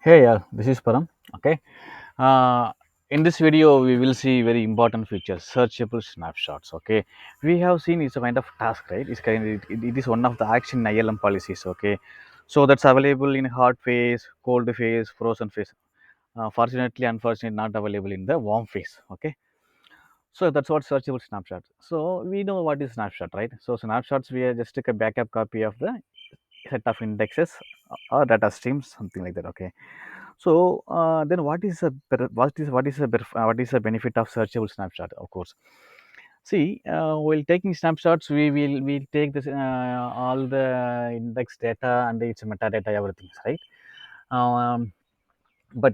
Hey, this is Param. Okay. Uh, in this video, we will see very important features, searchable snapshots. Okay. We have seen it's a kind of task, right? It is one of the action in ILM policies. Okay. So that's available in hot phase, cold phase, frozen phase. Fortunately, unfortunately, not available in the warm phase. Okay. So that's what searchable snapshot. So we know what is snapshot, right? So snapshots, we are just take a backup copy of the set of indexes or data streams, something like that. Okay. So then, what is the benefit of searchable snapshot? Of course, see, while taking snapshots, we take this all the index data and its metadata, everything, right? Um, but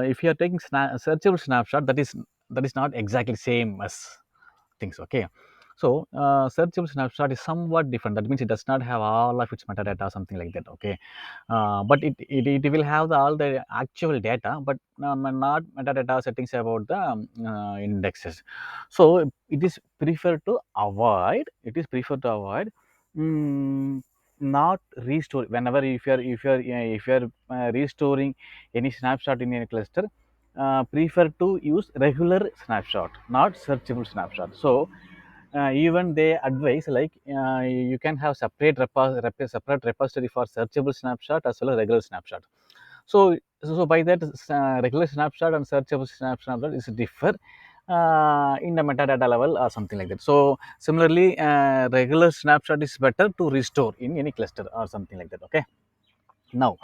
if you are taking searchable snapshot, that is not exactly same as things. Okay. So searchable snapshot is somewhat different. That means it does not have all of its metadata or something like that. Okay. But it will have all the actual data, but not metadata settings about the indexes. So it is preferred to avoid not restore whenever, if you're restoring any snapshot in a cluster. Prefer to use regular snapshot, not searchable snapshot. So even they advise, like, you can have separate repository for searchable snapshot as well as regular snapshot. So by that, regular snapshot and searchable snapshot is differ in the metadata level or something like that. So similarly, regular snapshot is better to restore in any cluster or something like that. Okay. Now,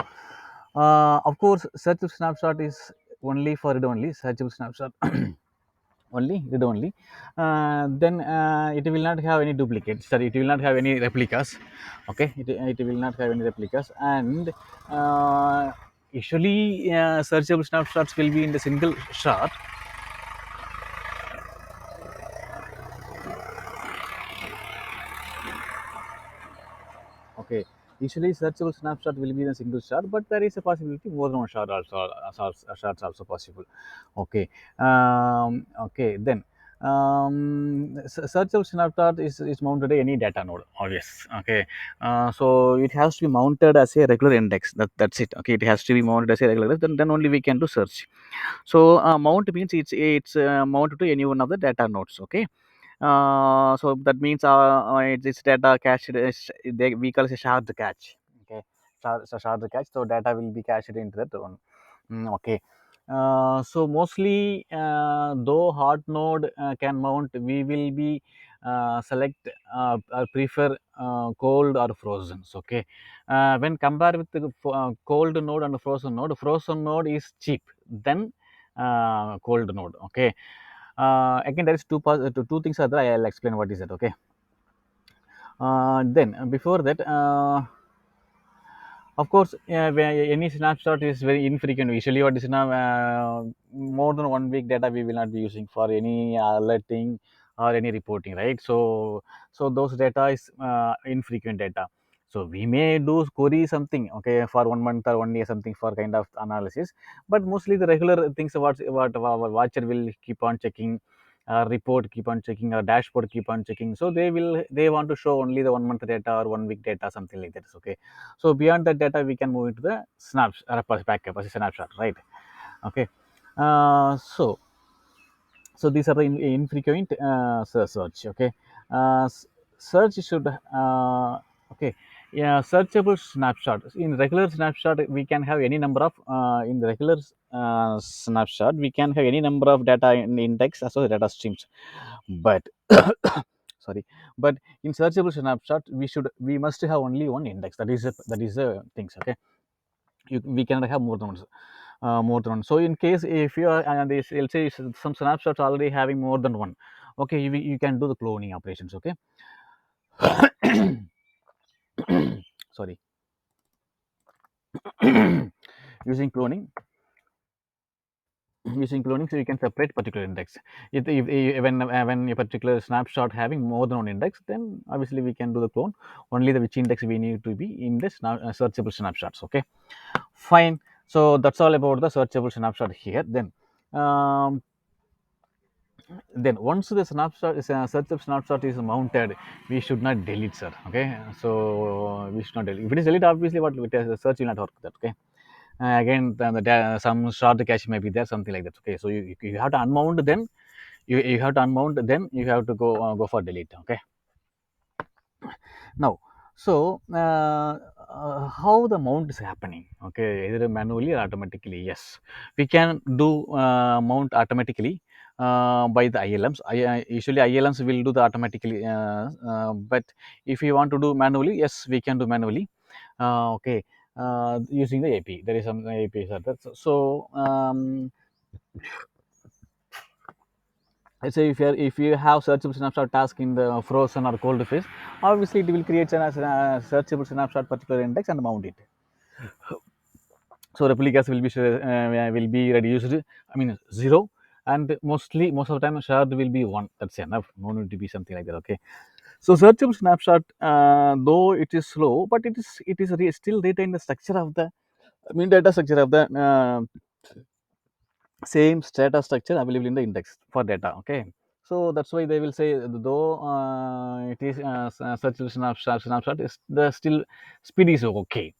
of course, searchable snapshot is only for read only. Searchable snapshot only read only. Then it will not have any duplicates. Sorry, it will not have any replicas. Okay, it will not have any replicas. And uh, usually, searchable snapshots will be in the single shot. Okay, usually searchable snapshot will be in a single shot, but there is a possibility more than one shot also. Shots also possible. Okay. Okay, then searchable snapshot is mounted at any data node always. Okay. So it has to be mounted as a regular index. That's it. Okay, it has to be mounted as a regular index. Then only we can do search. So mount means it's mounted to any one of the data nodes. Okay. So that means it's data cached. We call it a shard cache. Okay, shard cache. So data will be cached into that one. Okay. So mostly, though hot node can mount, we will be select or prefer cold or frozen. Okay. When compared with the cold node and frozen node is cheap than cold node. Okay. Again, there is two things are there. I'll explain what is that. Okay. Then before that, of course, any snapshot is very infrequent. Usually, what is now, more than 1 week data we will not be using for any alerting or any reporting, right? So those data is infrequent data. So we may do query something, okay, for 1 month or 1 year, something for kind of analysis. But mostly the regular things, what our watcher will keep on checking, report keep on checking, or dashboard keep on checking. So they want to show only the 1 month data or 1 week data, something like that. Okay. So beyond that data, we can move into the backup as a snapshot, right? Okay. So these are the infrequent search. Okay. Search should okay. Yeah, searchable snapshot. In regular snapshot, we can have any number of in the regular snapshot, we can have any number of data in index as well as data streams. But sorry, but in searchable snapshot, we must have only one index. That is the things. Okay. We cannot have more than one. So in case if you are this, let's say some snapshots already having more than one, okay, you can do the cloning operations. Okay. Sorry. using cloning Using cloning, so you can separate particular index. When a particular snapshot having more than one index, then obviously we can do the clone only the which index we need to be in the searchable snapshots. Okay, fine. So that's all about the searchable snapshot here. Then once the searchable snapshot is mounted, we should not delete, sir. Okay, so we should not delete. If it is delete, obviously what it is, the search will not work. That. Okay. again some short cache may be there, something like that. Okay, so you have to unmount, then you have to unmount, then you have to go for delete. Okay, now, so how the mount is happening? Okay, either manually or automatically. Yes, we can do mount automatically by the ILMs. Usually ILMs will do the automatically, but if you want to do manually, yes, we can do manually. Okay, using the AP. There is some APIs are there. Let's say if you have searchable snapshot task in the frozen or cold phase, obviously it will create a searchable snapshot particular index and mount it. So replicas will be reduced. I mean 0, and most of the time shared will be 1. That's enough. No need to be something like that. Okay. So searchable snapshot, though it is slow, but it is still retain the structure of the, I mean, data structure of the same data structure available in the index for data. Okay, so that's why they will say, though it is searchable snapshot is the still speed is okay.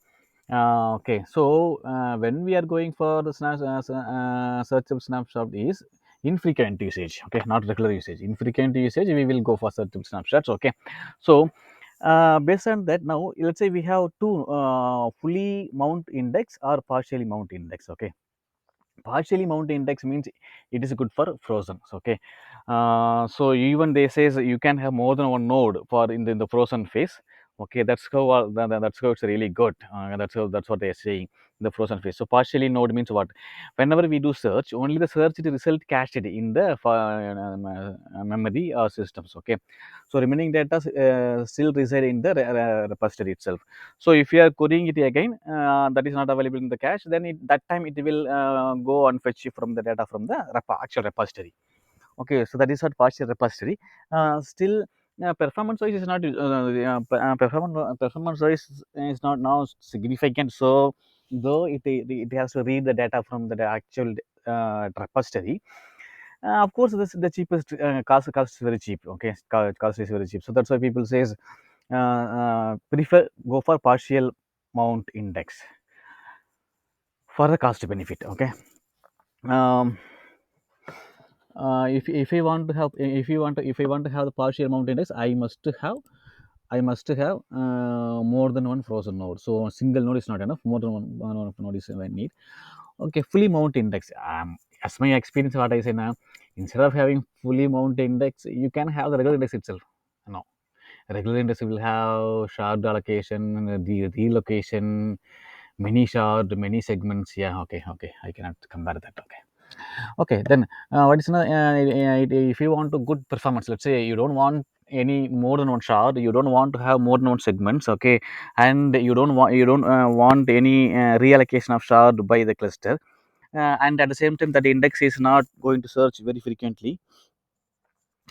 Okay, so when we are going for the searchable snapshot is infrequent usage. Okay, not regular usage. Infrequent usage, we will go for searchable snapshots. Okay, so based on that, now let's say we have two fully mount index or partially mount index. Okay, partially mount index means it is good for frozen. Okay, so even they says you can have more than one node for in the frozen phase. Okay, that's how it's really good. That's what they are saying, the frozen phase. So partially node means what? Whenever we do search, only the searched result cached in the memory or systems. Okay, so remaining data still reside in the repository itself. So if you are querying it again, that is not available in the cache, then that time it will go and fetch from the data from the actual repository. Okay, so that is what partial repository. Still, performance wise is not performance wise is not now significant. So though it has to read the data from the actual repository. Of course, the cheapest cost is very cheap. Okay, cost is very cheap. So that's why people says prefer go for partial mount index for the cost benefit. Okay, um, if I want to have if I want to have the partial mount index, I must have more than one frozen node. So a single node is not enough. More than one node is I need. Okay, fully mount index. As my experience, what I say now, instead of having fully mount index, you can have the regular index itself. No, regular index will have shard allocation, the relocation, many shard, many segments. Yeah, okay, I cannot compare that. Okay, then what is if you want a good performance, let's say you don't want any more than one shard, you don't want to have more than one segments. Okay, and you don't want any reallocation of shard by the cluster, and at the same time that the index is not going to search very frequently.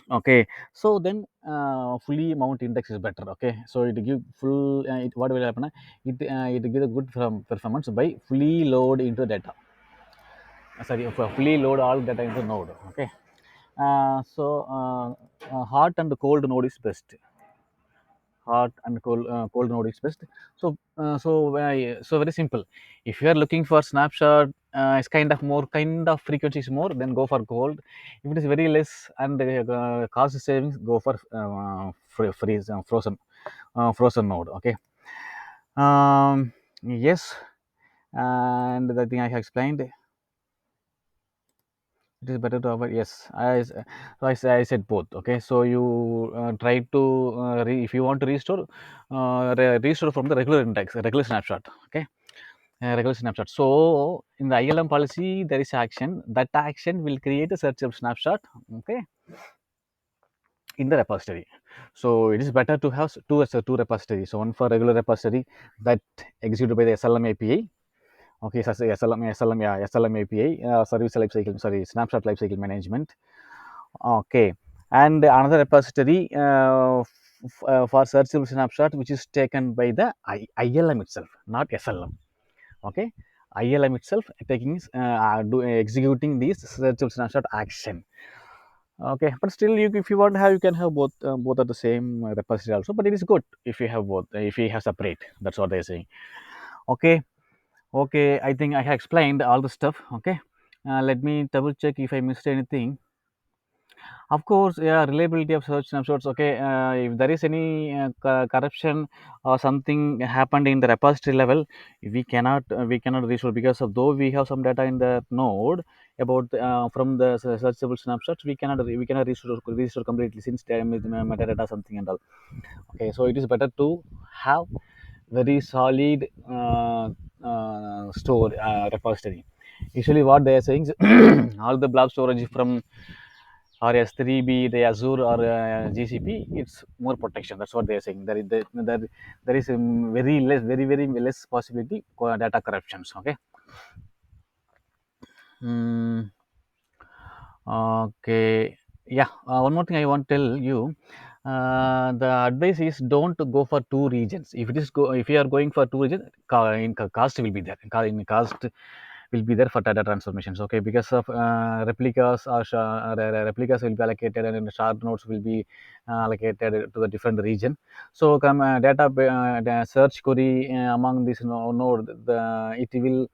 Okay, so then fully mount index is better. Okay, so it give full what will happen, it gives a good performance by fully load into data. Sorry, fully load all data into node. Okay, hot and cold node is best. Hot and cold node is best. So very simple. If you are looking for snapshot, it's kind of frequency is more, then go for cold. If it is very less and cost savings, go for frozen node. Okay, yes, and the thing I have explained, it is better to avoid. Yes, I said both. Okay, so you try to if you want to restore, restore from the regular index, regular snapshot. Okay, regular snapshot. So in the ILM policy, there is action. That action will create a searchable snapshot. Okay, in the repository. So it is better to have two repositories. So one for regular repository that executed by the SLM API. Okay, so SLM API, service lifecycle, sorry, snapshot lifecycle management. Okay, and another repository for searchable snapshot, which is taken by the ILM itself, not SLM. Okay, ILM itself taking executing these searchable snapshot action. Okay, but still, if you want to have, you can have both. Both are the same repository also, but it is good if you have both. If you have separate, that's what they're saying. Okay, Okay, I think I have explained all the stuff. Okay, let me double check if I missed anything. Of course, yeah, reliability of search snapshots. Okay, if there is any corruption or something happened in the repository level, we cannot restore, because of though we have some data in the node about from the searchable snapshots, we cannot restore completely, since there is metadata something and all. Okay, so it is better to have very solid store repository. Usually, what they are saying is all the blob storage from or S3B, the Azure or GCP, it's more protection. That's what they are saying. There is very less possibility for data corruptions. Okay. Mm, okay. Yeah. One more thing I want to tell you. The advice is don't go for two regions. If you are going for two regions, cost will be there. In cost will be there for data transformations. Okay, because of replicas will be allocated, and shard nodes will be allocated to the different region. So come the search query among this node, it will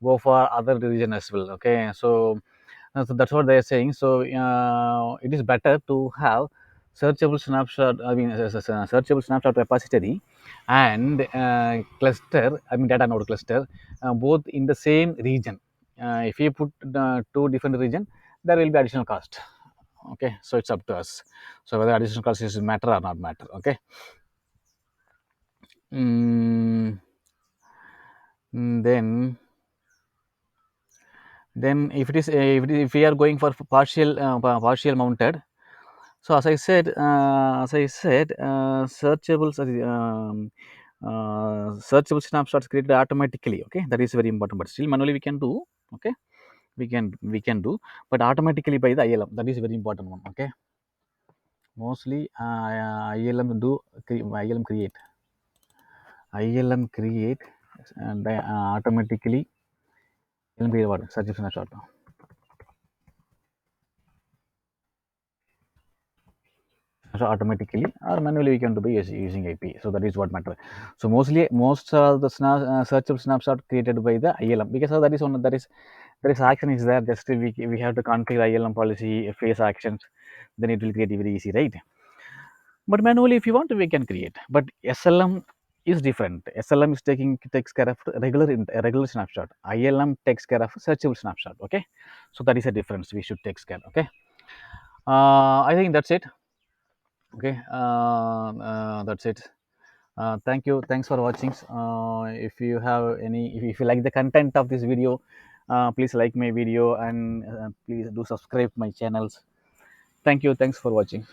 go for other region as well. Okay, so that's what they are saying. So it is better to have searchable snapshot. I mean, searchable snapshot repository and cluster. I mean, data node cluster, both in the same region. If you put two different region, there will be additional cost. Okay, so it's up to us. So whether additional cost is matter or not matter. Okay. Mm, then if we are going for partial mounted. So searchable snapshots created automatically. Okay, that is very important. But still, manually we can do. Okay, we can do, but automatically by the ILM. That is very important one. Okay, mostly ILM create and automatically ILM create what searchable snapshot. So automatically or manually we can do by using AP. So that is what matter. So most of the searchable snapshot created by the ILM, because that is one, there is action is there. Just we have to configure ILM policy, face actions, then it will create very easy, right? But manually, if you want, we can create. But SLM is different. SLM is takes care of regular snapshot. ILM takes care of searchable snapshot. Okay, so that is a difference. We should take care. Okay, I think that's it. Okay, that's it. Thank you. Thanks for watching. If you like the content of this video, please like my video, and please do subscribe my channels. Thank you. Thanks for watching.